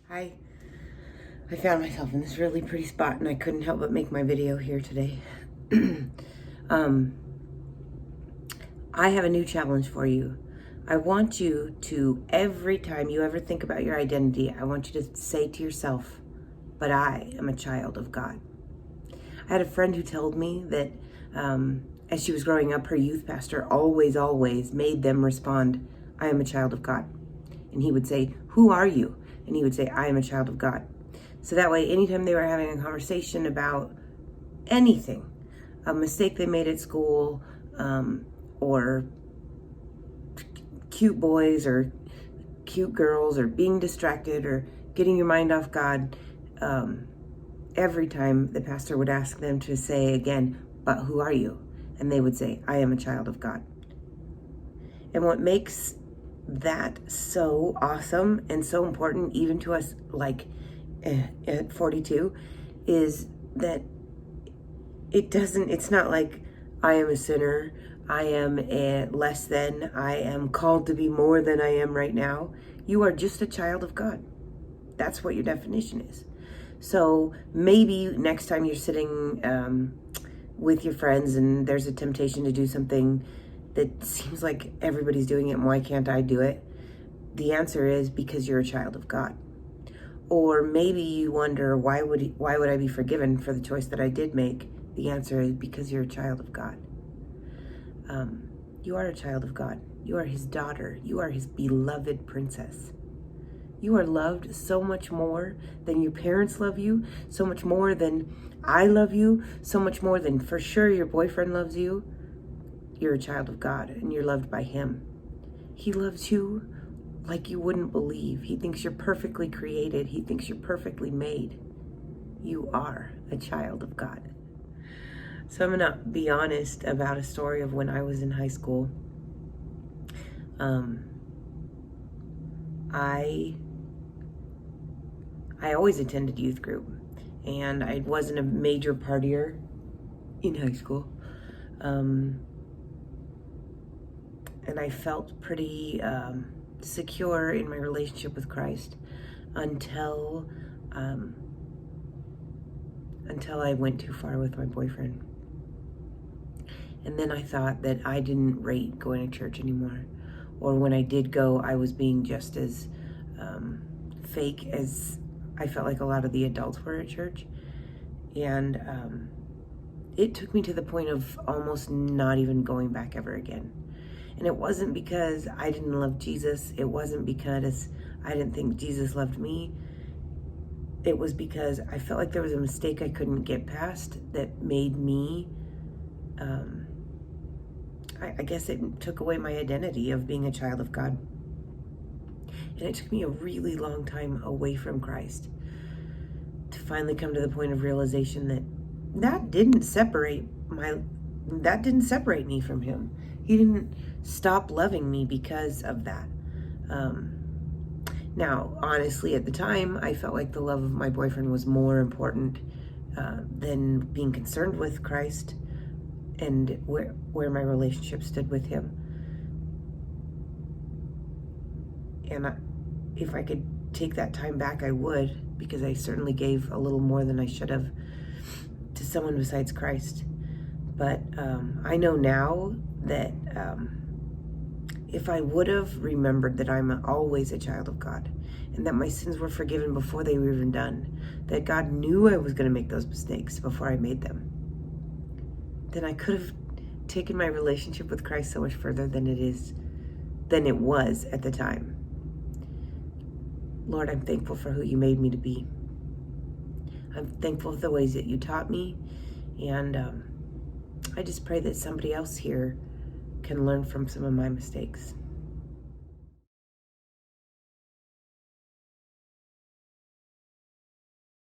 Hi, I found myself in this really pretty spot and I couldn't help but make my video here today. um, I have a new challenge for you. I want you to, every time you ever think about your identity, I want you to say to yourself, but I am a child of God. I had a friend who told me that as she was growing up, her youth pastor always made them respond, I am a child of God. And he would say, who are you? And he would say, I am a child of God. So that way, anytime they were having a conversation about anything, a mistake they made at school, or cute boys or cute girls, or being distracted, or getting your mind off God, every time the pastor would ask them to say again, but who are you? And they would say, I am a child of God. And what makes that so awesome and so important, even to us, like at 42, is that it's not like I am a sinner, I am a less than, I am called to be more than I am right now. You are just a child of God. That's what your definition is. So maybe next time you're sitting with your friends and there's a temptation to do something that seems like everybody's doing it and why can't I do it? The answer is because you're a child of God. Or maybe you wonder, why would I be forgiven for the choice that I did make? The answer is because you're a child of God. You are a child of God. You are his daughter. You are his beloved princess. You are loved so much more than your parents love you, so much more than I love you, so much more than for sure your boyfriend loves you. You're a child of God and you're loved by him. He loves you like you wouldn't believe. He thinks you're perfectly created. He thinks you're perfectly made. You are a child of God. So I'm gonna be honest about a story of when I was in high school. I always attended youth group, and I wasn't a major partier in high school. And I felt pretty secure in my relationship with Christ until I went too far with my boyfriend. And then I thought that I didn't rate going to church anymore. Or when I did go, I was being just as fake as I felt like a lot of the adults were at church. And it took me to the point of almost not even going back ever again. And it wasn't because I didn't love Jesus. It wasn't because I didn't think Jesus loved me. It was because I felt like there was a mistake I couldn't get past that made me, I guess it took away my identity of being a child of God. And it took me a really long time away from Christ to finally come to the point of realization that didn't separate me from him. He didn't stop loving me because of that. Now, honestly, at the time, I felt like the love of my boyfriend was more important than being concerned with Christ and where my relationship stood with him. And if I could take that time back, I would, because I certainly gave a little more than I should have to someone besides Christ. But I know now that if I would have remembered that I'm always a child of God and that my sins were forgiven before they were even done, that God knew I was going to make those mistakes before I made them, then I could have taken my relationship with Christ so much further than it was at the time. Lord, I'm thankful for who you made me to be. I'm thankful for the ways that you taught me, and I just pray that somebody else here can learn from some of my mistakes.